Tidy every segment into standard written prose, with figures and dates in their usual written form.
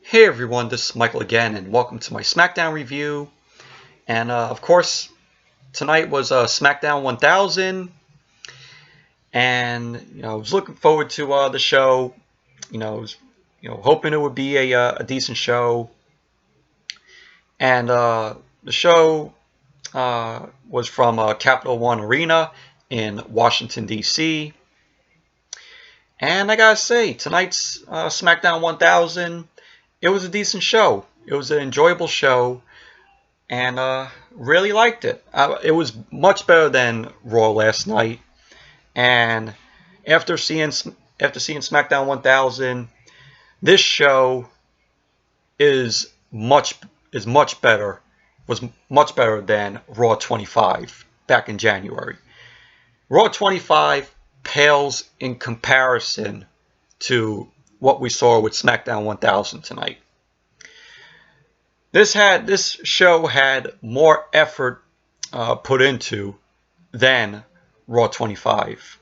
Hey everyone, this is Michael again, and welcome to my SmackDown review. And of course, tonight was SmackDown 1000, and I was looking forward to the show. Was, hoping it would be a decent show. And the show was from Capital One Arena in Washington D.C. And I gotta say, tonight's SmackDown 1000. It was a decent show. It was an enjoyable show, and really liked it. It was much better than Raw last night. And after seeing SmackDown 1000, this show is much better. Was much better than Raw 25 back in January. Raw 25 pales in comparison to what we saw with SmackDown 1000 tonight. This show had more effort put into than Raw 25.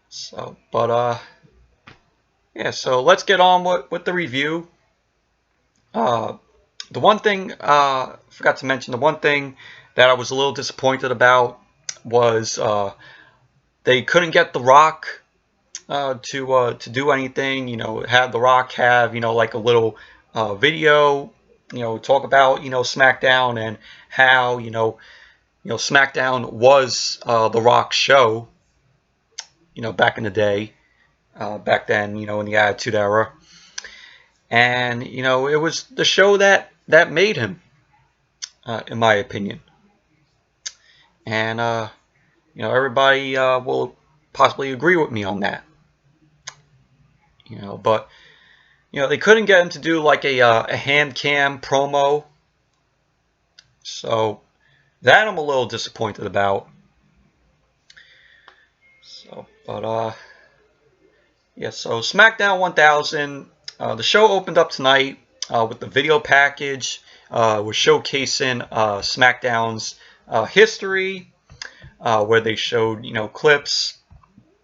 So let's get on with the review. The one thing I forgot to mention, the one thing that I was a little disappointed about was they couldn't get The Rock to do anything. Have The Rock have like a little video, talk about SmackDown and how SmackDown was The Rock's show, back in the day, back then, in the Attitude Era, and it was the show that made him, in my opinion, and everybody will possibly agree with me on that. But they couldn't get him to do like a hand cam promo, so that I'm a little disappointed about. So SmackDown 1000, the show opened up tonight with the video package. We're showcasing SmackDown's history, where they showed clips,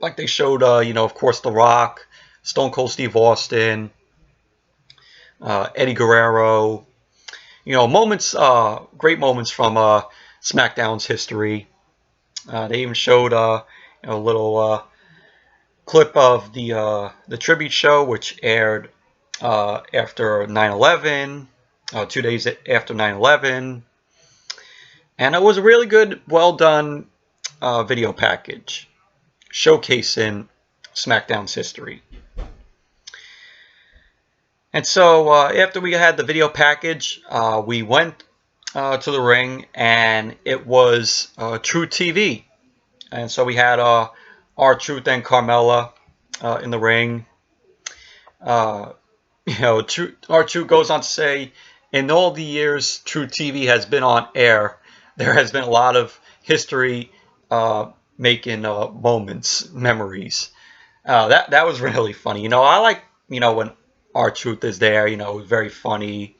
like they showed of course The Rock, Stone Cold Steve Austin, Eddie Guerrero, moments, great moments from SmackDown's history. They even showed a little clip of the tribute show, which aired after 9/11, 2 days after 9/11, and it was a really good, well done video package showcasing SmackDown's history. And so after we had the video package, we went to the ring, and it was True TV. And so we had R-Truth and Carmella in the ring. R-Truth goes on to say, in all the years True TV has been on air, there has been a lot of history making moments, memories. That was really funny. I like when R-Truth is there, very funny.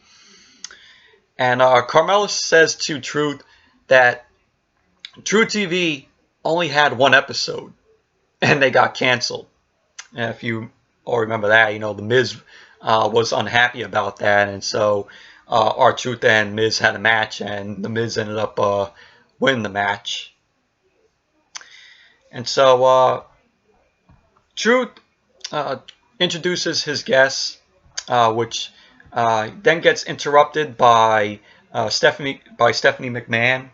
And Carmella says to Truth that True TV only had one episode, and they got canceled. And if you all remember that, The Miz was unhappy about that, and so R-Truth and Miz had a match, and The Miz ended up winning the match. And so Truth introduces his guests, which then gets interrupted by Stephanie McMahon.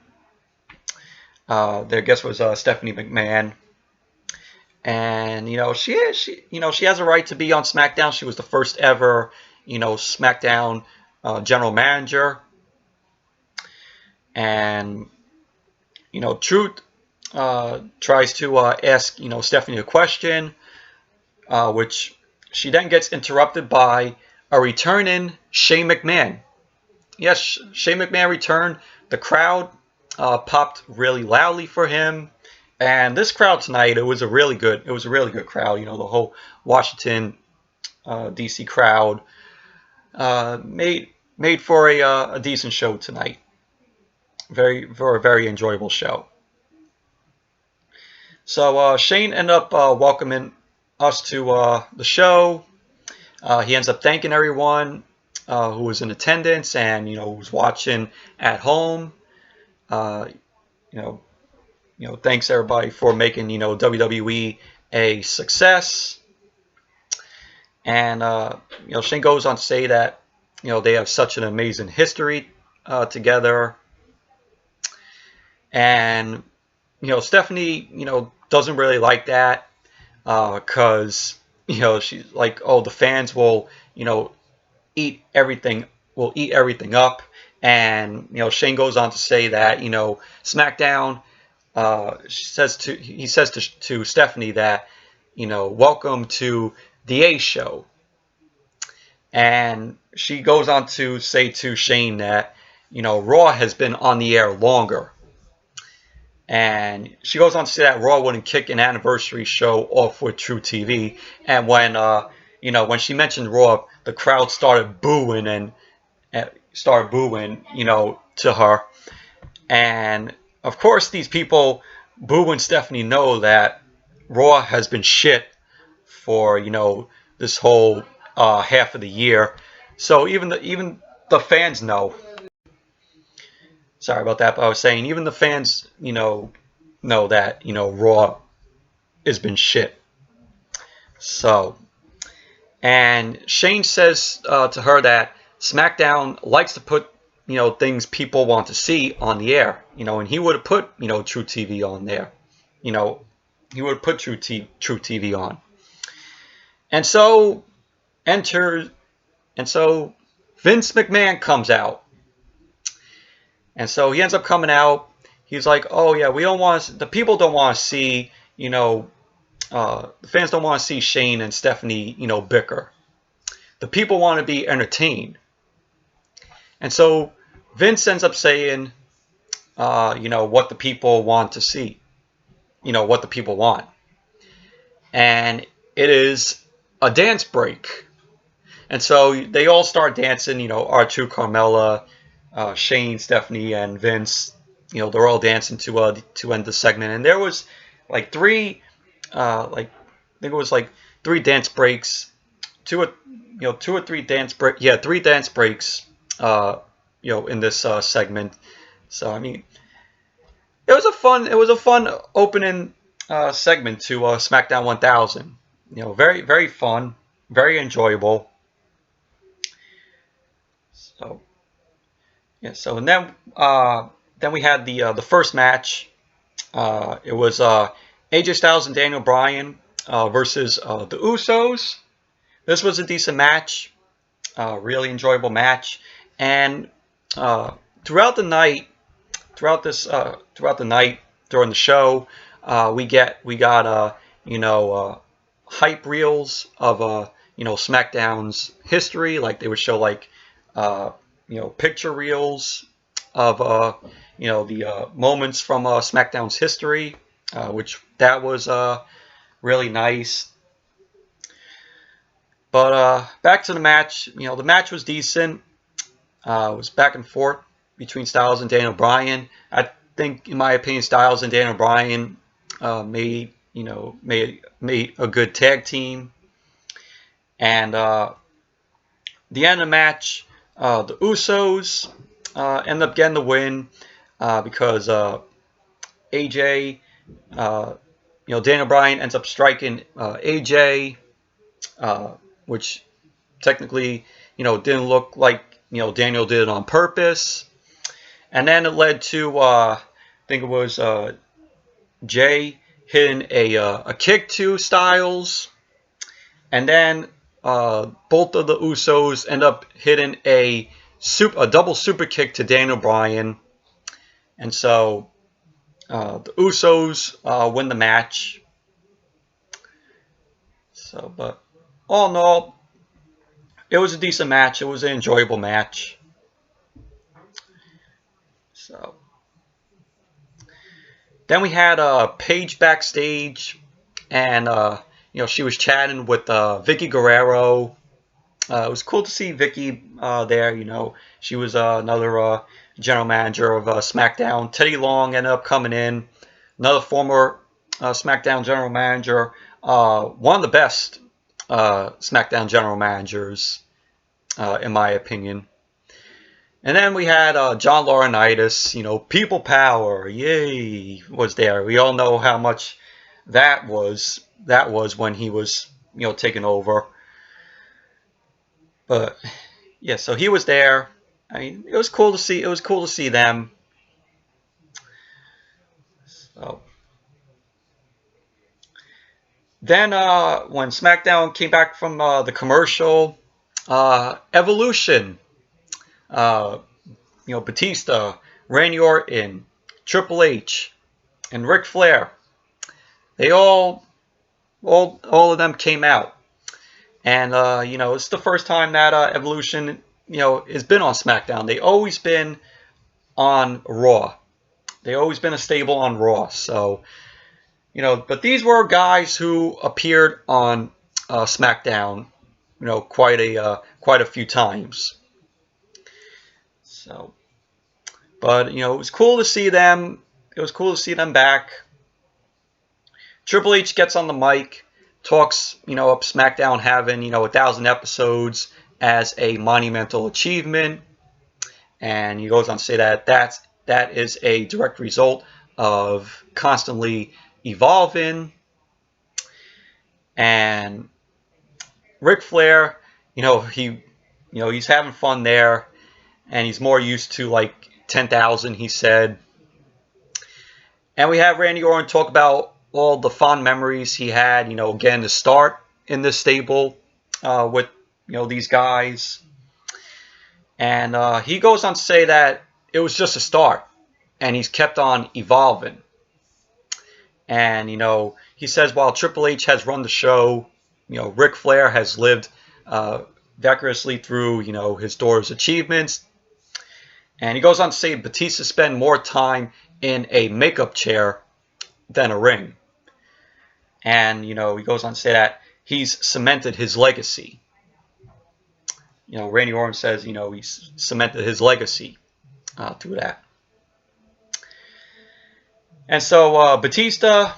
Their guest was Stephanie McMahon, and she has a right to be on SmackDown. She was the first ever SmackDown general manager, and Truth tries to ask Stephanie a question, which she then gets interrupted by a returning Shane McMahon. Yes, Shane McMahon returned. The crowd popped really loudly for him, and this crowd tonight, it was a really good crowd. The whole Washington DC crowd made for a decent show tonight. For a very enjoyable show. So Shane ended up welcoming us to the show. He ends up thanking everyone who was in attendance and who was watching at home. Uh, you know, thanks everybody for making WWE a success. And Shane goes on to say that they have such an amazing history together. And Stephanie doesn't really like that because she's like, oh, the fans will eat everything up. And Shane goes on to say that SmackDown he says to Stephanie that welcome to the A show. And she goes on to say to Shane that Raw has been on the air longer. And she goes on to say that Raw wouldn't kick an anniversary show off with True TV. And when she mentioned Raw, the crowd started booing to her. And of course, these people booing Stephanie know that Raw has been shit for this whole half of the year. So even the fans know. Sorry about that, but I was saying even the fans, know that Raw has been shit. So, and Shane says to her that SmackDown likes to put things people want to see on the air, and he would have put True TV on there, he would have put True TV on, and so Vince McMahon comes out. And so he ends up coming out. He's like, oh, yeah, the people don't want to see, the fans don't want to see Shane and Stephanie, bicker. The people want to be entertained. And so Vince ends up saying, what the people want to see, what the people want. And it is a dance break. And so they all start dancing, R2, Carmella, Shane, Stephanie, and Vince. They're all dancing to end the segment. And there was like three dance breaks, two or three dance breaks, in this segment. So I mean, it was a fun opening segment to SmackDown 1000. Very very fun, very enjoyable. So. Yeah, so and then we had the first match. It was AJ Styles and Daniel Bryan versus the Usos. This was a decent match, really enjoyable match. And throughout the night during the show, we got hype reels of SmackDown's history. Like they would show like picture reels of the moments from SmackDown's history, which that was really nice. But back to the match. The match was decent. It was back and forth between Styles and Daniel Bryan. I think, in my opinion, Styles and Daniel Bryan made a good tag team. And the end of the match. The Usos end up getting the win because AJ, Daniel Bryan ends up striking AJ, which technically, didn't look like, Daniel did it on purpose. And then it led to, I think it was Jay hitting a kick to Styles. And then both of the Usos end up hitting a double super kick to Daniel Bryan. And so the Usos win the match. So, but all in all, it was a decent match. It was an enjoyable match. So then we had Paige backstage, and she was chatting with Vicky Guerrero. It was cool to see Vicky there. She was another general manager of SmackDown. Teddy Long ended up coming in, another former SmackDown general manager. One of the best SmackDown general managers, in my opinion. And then we had John Laurinaitis, People Power, yay, was there. We all know how much that was when he was, taking over. But yeah, so he was there. I mean, it was cool to see. It was cool to see them. So then, when SmackDown came back from the commercial, Evolution, uh, Batista, Randy Orton, Triple H, and Ric Flair. They all of them came out, and it's the first time that Evolution, has been on SmackDown. They always been on Raw. They always been a stable on Raw. So, but these were guys who appeared on SmackDown, quite a few times. So, but it was cool to see them. It was cool to see them back. Triple H gets on the mic, talks, up SmackDown having, 1,000 episodes as a monumental achievement, and he goes on to say that that is a direct result of constantly evolving. And Ric Flair, he's having fun there, and he's more used to like 10,000, he said. And we have Randy Orton talk about all the fond memories he had, again, to start in this stable with, these guys. And he goes on to say that it was just a start, and he's kept on evolving. And, he says while Triple H has run the show, Ric Flair has lived decorously through, his daughter's achievements. And he goes on to say Batista spent more time in a makeup chair than a ring. And, he goes on to say that he's cemented his legacy. Randy Orton says, he's cemented his legacy through that. And so Batista,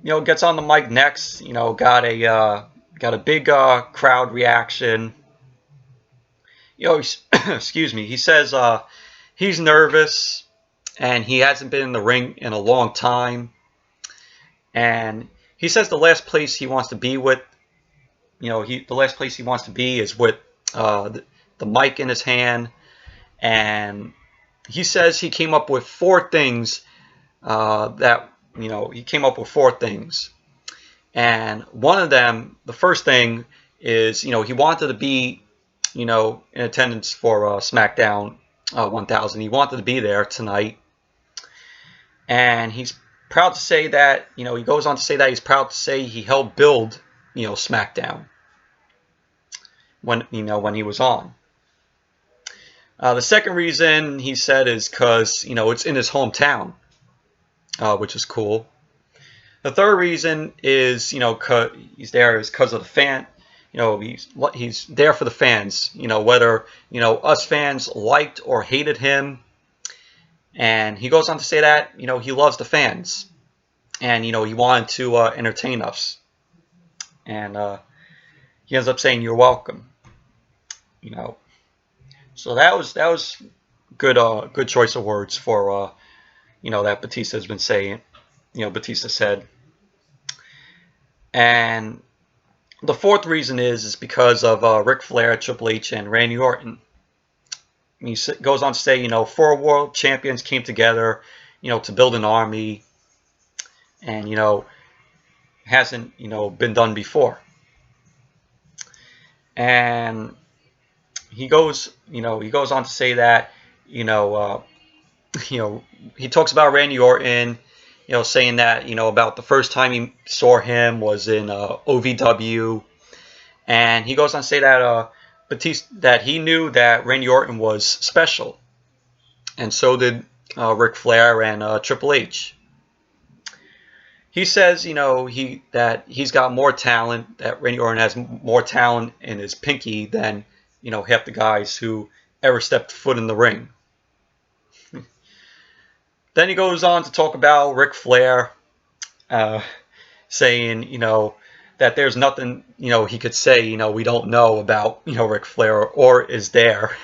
gets on the mic next. Got a big crowd reaction. Excuse me. He says he's nervous and he hasn't been in the ring in a long time. And he says the last place he wants to be with, the last place he wants to be is with the mic in his hand. And he says he came up with 4 things he came up with 4 things. And one of them, the first thing is, he wanted to be, in attendance for SmackDown 1000. He wanted to be there tonight. And he's proud to say that, he goes on to say that he's proud to say he helped build, SmackDown when he was on. The second reason he said is because, it's in his hometown, which is cool. The third reason is, he's there is because of the fan. He's there for the fans, whether, us fans liked or hated him. And he goes on to say that, he loves the fans. And, he wanted to entertain us. And he ends up saying, "You're welcome." So that was good choice of words for, that Batista has been saying. Batista said. And the fourth reason is because of Ric Flair, Triple H, and Randy Orton. He goes on to say, 4 world champions came together, to build an army. And, hasn't, been done before. And he goes on to say that, he talks about Randy Orton, saying that, about the first time he saw him was in OVW. And he goes on to say that Batista, that he knew that Randy Orton was special. And so did Ric Flair and Triple H. He says, that he's got more talent, that Randy Orton has more talent in his pinky than, half the guys who ever stepped foot in the ring. Then he goes on to talk about Ric Flair, saying, that there's nothing, he could say, we don't know about, Ric Flair or is there.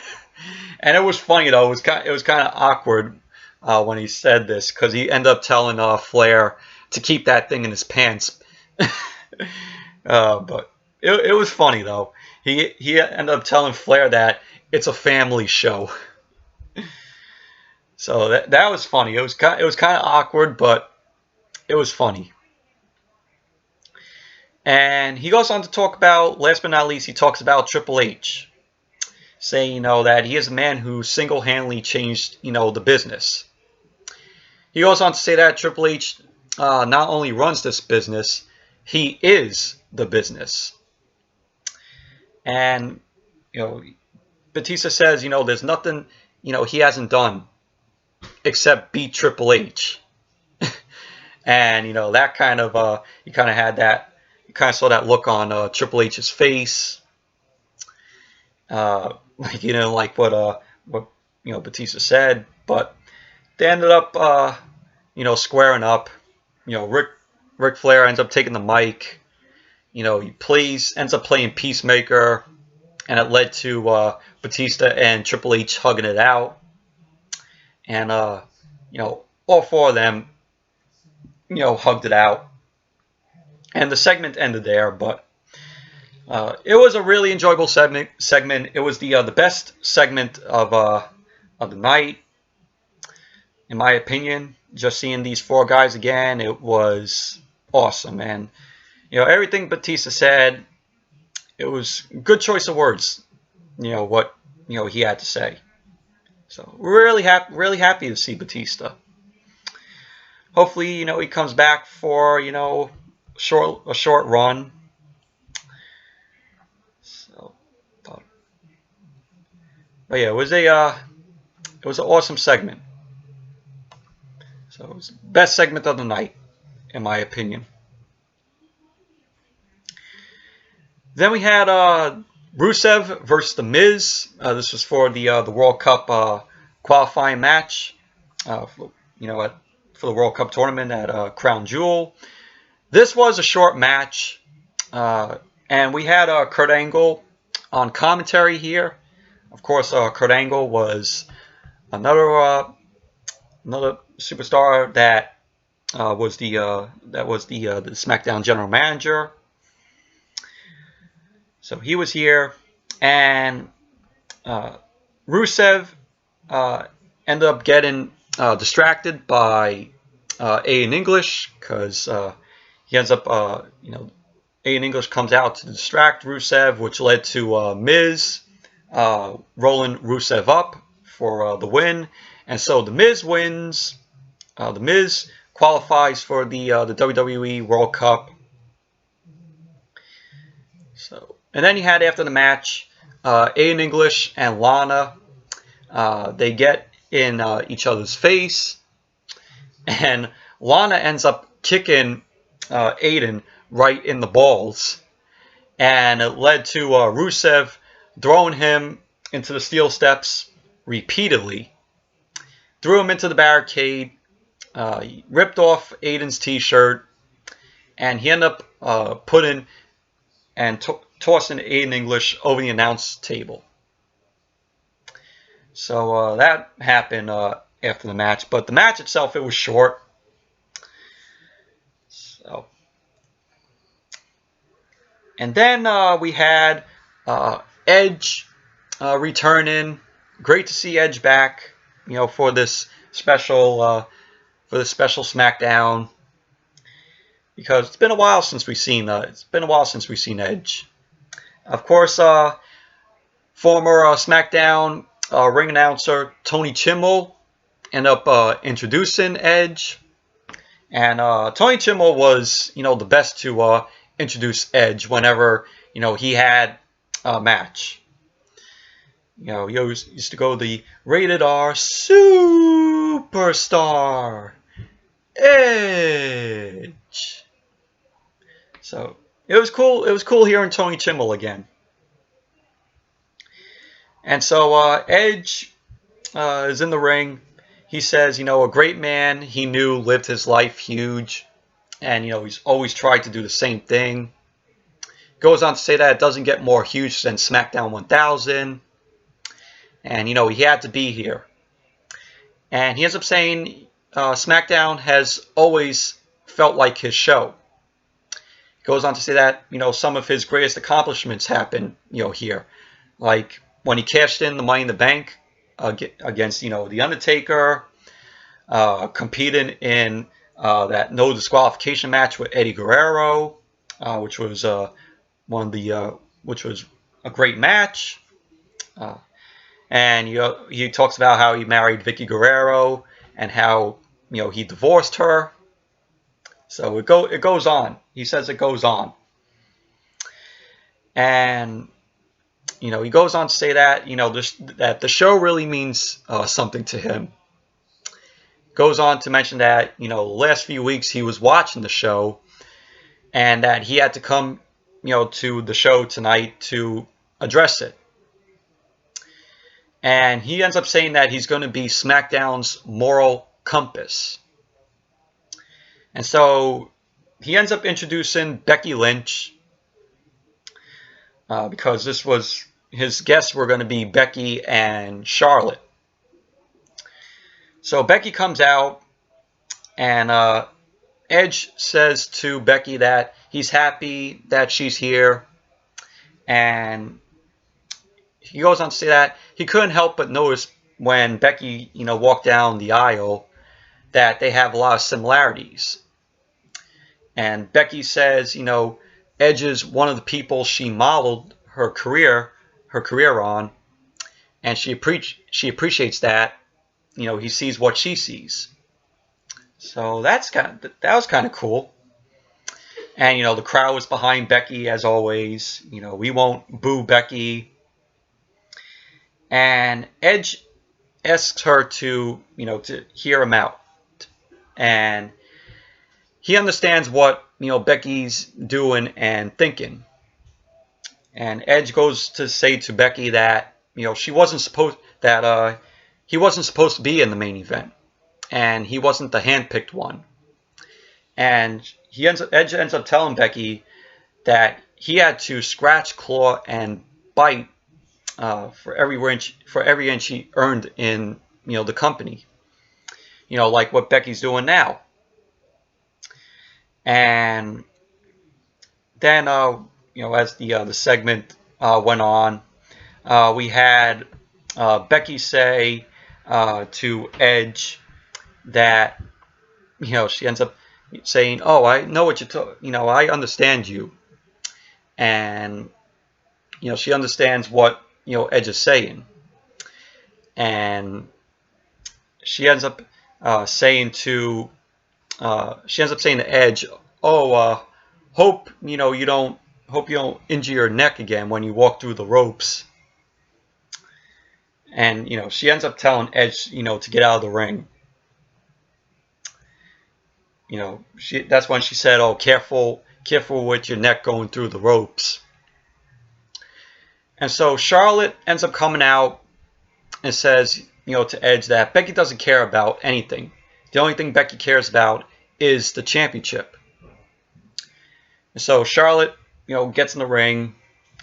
And it was funny though. It was kind of awkward when he said this, because he ended up telling Flair to keep that thing in his pants. But it was funny though. He ended up telling Flair that it's a family show. So that was funny. It was kind of awkward, but it was funny. And he goes on to talk about, last but not least, he talks about Triple H, saying, that he is a man who single-handedly changed, the business. He goes on to say that Triple H not only runs this business, he is the business. And, Batista says, there's nothing, he hasn't done except beat Triple H. And, that kind of, you kind of had that, you kind of saw that look on Triple H's face. Like he didn't like what Batista said, but they ended up squaring up. Ric Flair ends up taking the mic. He ends up playing Peacemaker, and it led to Batista and Triple H hugging it out. And all four of them hugged it out, and the segment ended there. But it was a really enjoyable segment. It was the best segment of the night, in my opinion. Just seeing these four guys again, it was awesome, man. Everything Batista said, it was a good choice of words. What he had to say. So really happy to see Batista. Hopefully, he comes back for a short run. So, but yeah, it was an awesome segment. So it was the best segment of the night, in my opinion. Then we had Rusev versus The Miz. This was for the World Cup qualifying match. For the World Cup tournament at Crown Jewel. This was a short match, and we had Kurt Angle on commentary here. Of course, Kurt Angle was another superstar that was the SmackDown general manager. So he was here, and Rusev ended up getting distracted by Aiden English, because he ends up, Aiden English comes out to distract Rusev, which led to Miz rolling Rusev up for the win. And so The Miz wins. The Miz qualifies for the WWE World Cup. So, and then you had, after the match, Aiden English and Lana. They get in each other's face, and Lana ends up kicking Aiden right in the balls, and it led to Rusev throwing him into the steel steps repeatedly, threw him into the barricade, ripped off Aiden's t-shirt, and he ended up putting and tossing Aiden English over the announce table. So that happened after the match, but the match itself, it was short. So, and then we had Edge returning. Great to see Edge back, for this special SmackDown, because it's been a while since we've seen Edge. Of course, former SmackDown ring announcer Tony Chimmel ended up introducing Edge, and Tony Chimmel was the best to introduce Edge whenever he had a match. He always used to go the rated R superstar Edge. So it was cool. It was cool hearing Tony Chimmel again. And so Edge is in the ring. He says, a great man he knew lived his life huge, and he's always tried to do the same thing. Goes on to say that it doesn't get more huge than SmackDown 1000. And, he had to be here. And he ends up saying SmackDown has always felt like his show. Goes on to say that, some of his greatest accomplishments happened, here. Like when he cashed in the Money in the Bank against, The Undertaker, competing in that no disqualification match with Eddie Guerrero, which was which was a great match. And he talks about how he married Vicky Guerrero and how he divorced her. So it goes on. He says it goes on. And he goes on to say that that the show really means something to him. Goes on to mention that the last few weeks he was watching the show, and that he had to come to the show tonight to address it. And he ends up saying that he's going to be SmackDown's moral compass. And so he ends up introducing Becky Lynch because this was his guests were going to be Becky and Charlotte. So Becky comes out, and Edge says to Becky that he's happy that she's here, and he goes on to say that he couldn't help but notice when Becky, walked down the aisle that they have a lot of similarities. And Becky says, Edge is one of the people she modeled her career on, and she appreciates that. He sees what she sees. So that was kind of cool. And the crowd was behind Becky as always. We won't boo Becky. And Edge asks her to hear him out, and he understands what Becky's doing and thinking. And Edge goes to say to Becky that he wasn't supposed to be in the main event, and he wasn't the handpicked one. And Edge ends up telling Becky that he had to scratch, claw, and bite for every inch he earned in the company. Like what Becky's doing now. And then as the segment went on, we had Becky say to Edge that she ends up saying, "Oh, I know what I understand you," and she understands what Edge is saying, and she ends up saying to Edge, "Oh, hope you don't injure your neck again when you walk through the ropes." And she ends up telling Edge to get out of the ring. That's when she said, "Oh, careful with your neck going through the ropes." And so Charlotte ends up coming out and says, to Edge that Becky doesn't care about anything. The only thing Becky cares about is the championship. And so Charlotte, gets in the ring,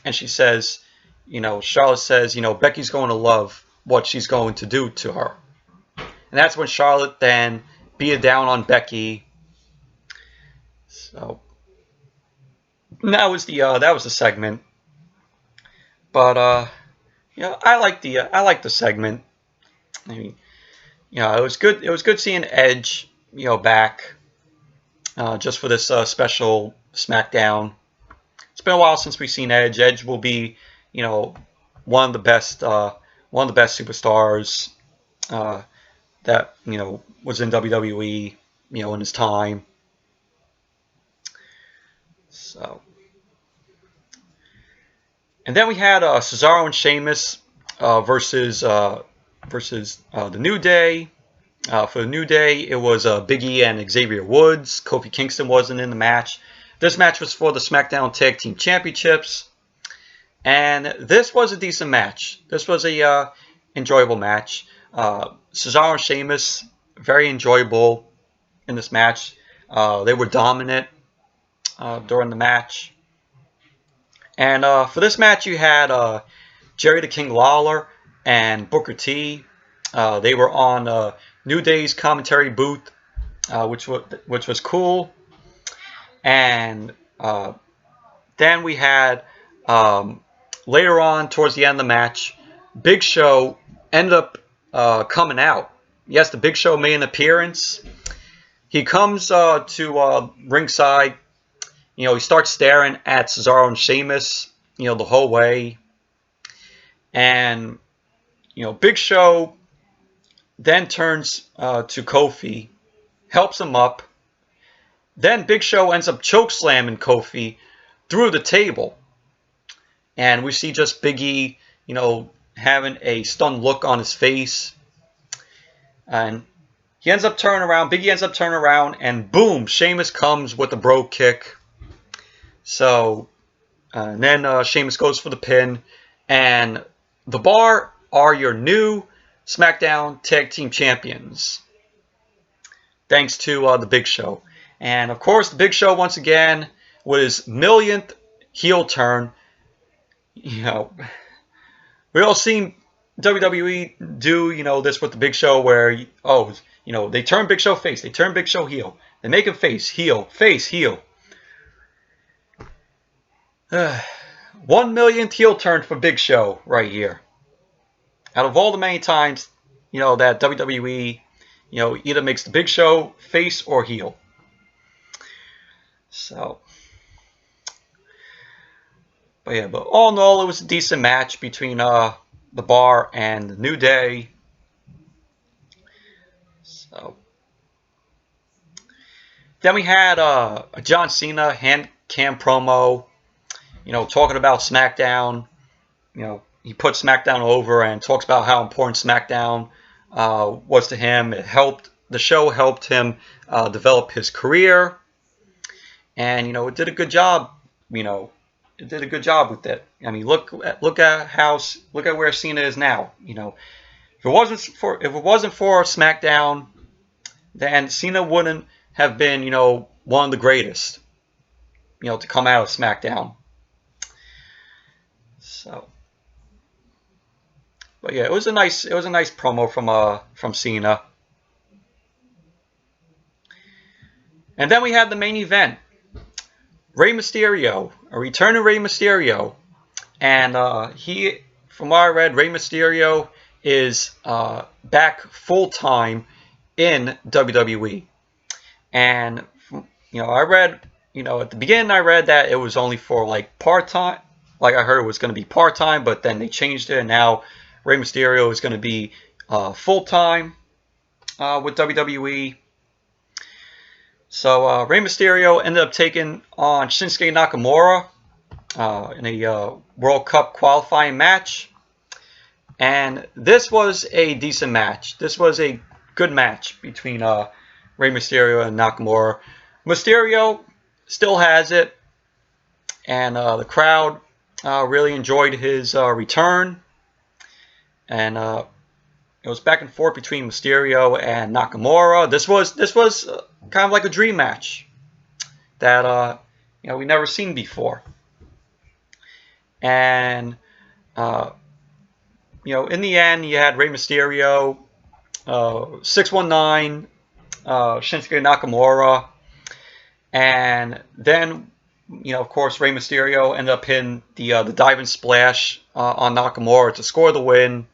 and she says, Charlotte says, Becky's going to love what she's going to do to her. And that's when Charlotte then beat down on Becky. So that was the segment. But I like the segment. I mean, it was good. It was good seeing Edge, back, just for this special SmackDown. It's been a while since we've seen Edge. Edge will be, one of the best superstars that was in WWE, in his time. So, and then we had Cesaro and Sheamus versus the New Day. For the New Day, it was Big E and Xavier Woods. Kofi Kingston wasn't in the match. This match was for the SmackDown Tag Team Championships. And this was a decent match. This was a enjoyable match. Cesaro and Sheamus, very enjoyable in this match. They were dominant during the match. And for this match, you had Jerry the King Lawler and Booker T. They were on New Day's commentary booth, which was cool. And then we had later on towards the end of the match, Big Show ended up coming out. Yes, the Big Show made an appearance. He comes to ringside. He starts staring at Cesaro and Sheamus, the whole way. And, Big Show then turns to Kofi, helps him up. Then Big Show ends up chokeslamming Kofi through the table. And we see just Big E, having a stunned look on his face. And he ends up turning around. Big E ends up turning around. And boom, Sheamus comes with a bro kick. So, and then Sheamus goes for the pin. And the Bar are your new SmackDown Tag Team Champions. Thanks to the Big Show. And, of course, the Big Show, once again, with his millionth heel turn. We all seen WWE do, this with the Big Show where, they turn Big Show face. They turn Big Show heel. They make him face, heel. 1 millionth heel turn for Big Show right here. Out of all the many times, that WWE, either makes the Big Show face or heel. So, but all in all, it was a decent match between the Bar and the New Day. So, then we had a John Cena hand cam promo, talking about SmackDown. He put SmackDown over and talks about how important SmackDown was to him. The show helped him develop his career. And, it did a good job, it did a good job with it. I mean, look at where Cena is now. If it wasn't for SmackDown, then Cena wouldn't have been, one of the greatest, to come out of SmackDown. So, but yeah, it was a nice promo from Cena. And then we had the main event. Rey Mysterio, a return of Rey Mysterio. And from what I read, Rey Mysterio is back full-time in WWE. And, I read, at the beginning I read that it was only for, part-time. I heard it was going to be part-time, but then they changed it, and now Rey Mysterio is going to be full-time with WWE. So Rey Mysterio ended up taking on Shinsuke Nakamura in a World Cup qualifying match. And this was a decent match. This was a good match between Rey Mysterio and Nakamura. Mysterio still has it. And the crowd really enjoyed his return. And it was back and forth between Mysterio and Nakamura. This was kind of like a dream match that we never seen before. And in the end, you had Rey Mysterio, 619, Shinsuke Nakamura, and then of course Rey Mysterio ended up hitting the diving splash on Nakamura to score the win.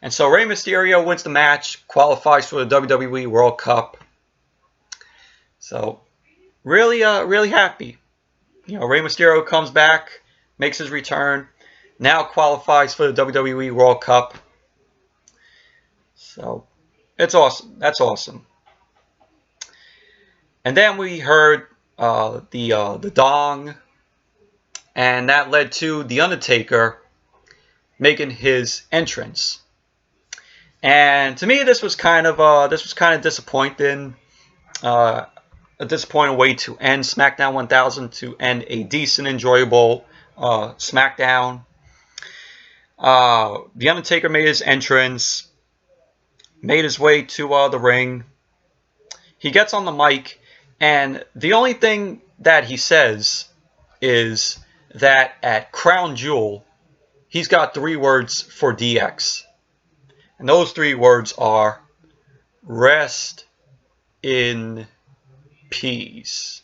And so Rey Mysterio wins the match, qualifies for the WWE World Cup. So, really happy. Rey Mysterio comes back, makes his return, now qualifies for the WWE World Cup. So, it's awesome. That's awesome. And then we heard the dong, and that led to The Undertaker making his entrance. And to me, this was kind of disappointing. A disappointing way to end SmackDown 1000, to end a decent, enjoyable SmackDown. The Undertaker made his entrance, made his way to the ring. He gets on the mic, and the only thing that he says is, that at Crown Jewel, he's got 3 words for DX. And those 3 words are rest in peace.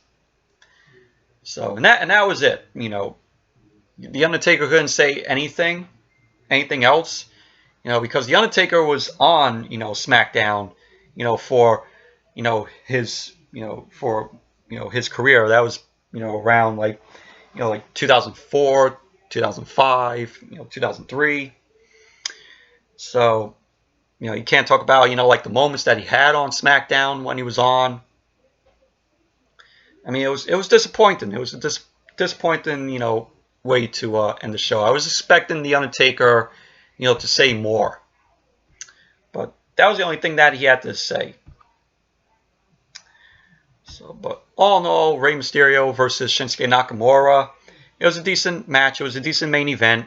So, and that was it. The Undertaker couldn't say anything else, because the Undertaker was on, SmackDown, for, his, his career. That was, around like 2004, 2005, 2003. So, you can't talk about, like the moments that he had on SmackDown when he was on. I mean, it was disappointing. It was a disappointing, way to end the show. I was expecting the Undertaker, to say more, but that was the only thing that he had to say. So, but all in all, Rey Mysterio versus Shinsuke Nakamura. It was a decent match. It was a decent main event.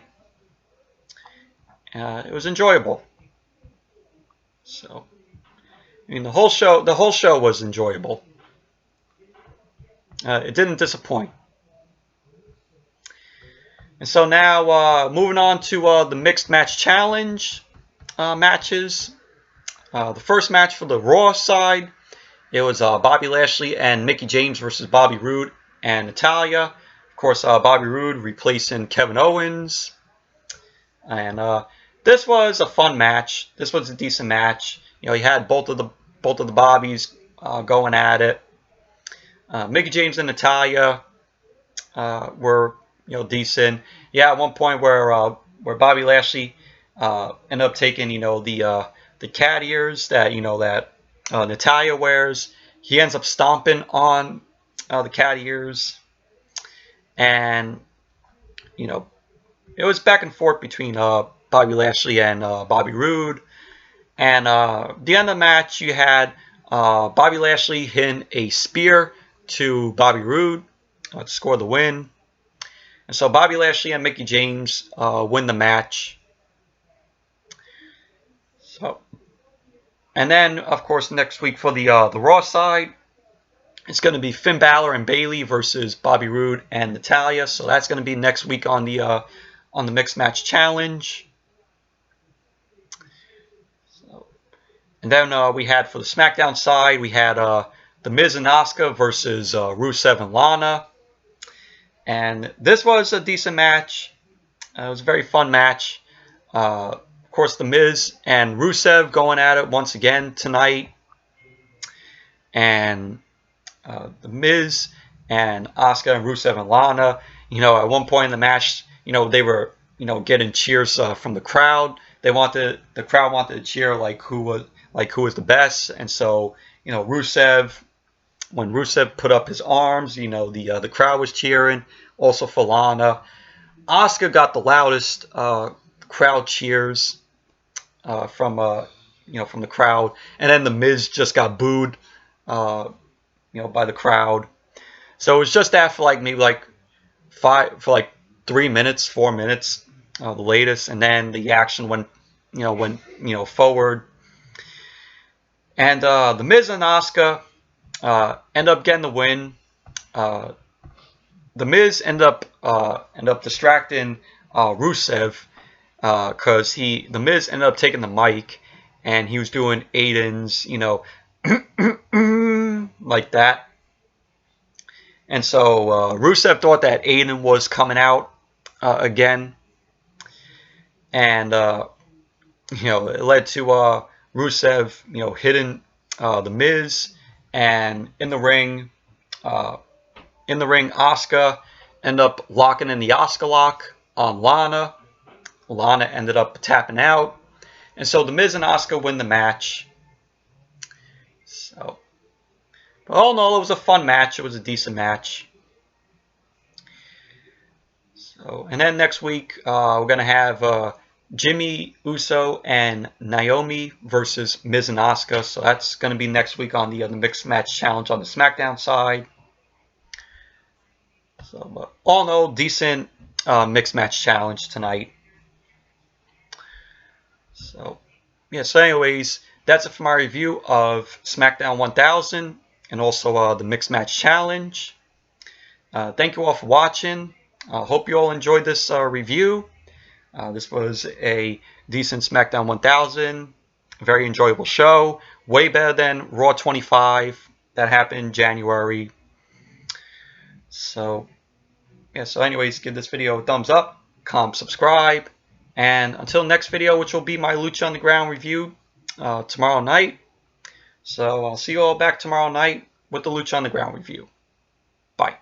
It was enjoyable. So, I mean, the whole show was enjoyable. It didn't disappoint. And so now, moving on to the Mixed Match Challenge matches. The first match for the Raw side, it was Bobby Lashley and Mickie James versus Bobby Roode and Natalya. Of course, Bobby Roode replacing Kevin Owens. And this was a fun match. This was a decent match. You had both of the Bobbies going at it. Mickie James and Natalya were decent. Yeah, at one point where Bobby Lashley ended up taking the cat ears that Natalya wears. He ends up stomping on the cat ears, and it was back and forth between Bobby Lashley and Bobby Roode. And the end of the match, you had Bobby Lashley hitting a spear to Bobby Roode to score the win. And so Bobby Lashley and Mickie James win the match. So, and then of course next week for the Raw side, it's going to be Finn Balor and Bayley versus Bobby Roode and Natalya. So that's going to be next week on the Mixed Match Challenge. So, and then we had for the SmackDown side, we had The Miz and Asuka versus Rusev and Lana. And this was a decent match. It was a very fun match. Of course, The Miz and Rusev going at it once again tonight. And The Miz and Asuka and Rusev and Lana, at one point in the match, they were, getting cheers from the crowd. The crowd wanted to cheer who was the best. And so, Rusev, when Rusev put up his arms, the crowd was cheering. Also for Lana, Asuka got the loudest crowd cheers from the crowd, and then the Miz just got booed, by the crowd. So it was just that for maybe 3 minutes, 4 minutes, the latest, and then the action went forward. And the Miz and Asuka end up getting the win. The Miz end up distracting Rusev because the Miz ended up taking the mic and he was doing Aiden's, like that. And so Rusev thought that Aiden was coming out again, and it led to Rusev, hitting the Miz, and in the ring, Asuka ended up locking in the Asuka lock on Lana. Lana ended up tapping out, and so the Miz and Asuka win the match. So, but all in all, it was a fun match. It was a decent match. So, and then next week we're gonna have Jimmy Uso and Naomi versus Miz and Asuka. So that's gonna be next week on the Mixed Match Challenge on the SmackDown side. So, but all in all, decent Mixed Match Challenge tonight. So, yeah. So, anyways, that's it for my review of SmackDown 1000 and also the Mixed Match Challenge. Thank you all for watching. Hope you all enjoyed this review. This was a decent SmackDown 1000. Very enjoyable show. Way better than Raw 25 that happened in January. So, yeah, so anyways, give this video a thumbs up, comment, subscribe, and until next video, which will be my Lucha Underground review tomorrow night. So I'll see you all back tomorrow night with the Lucha Underground review. Bye.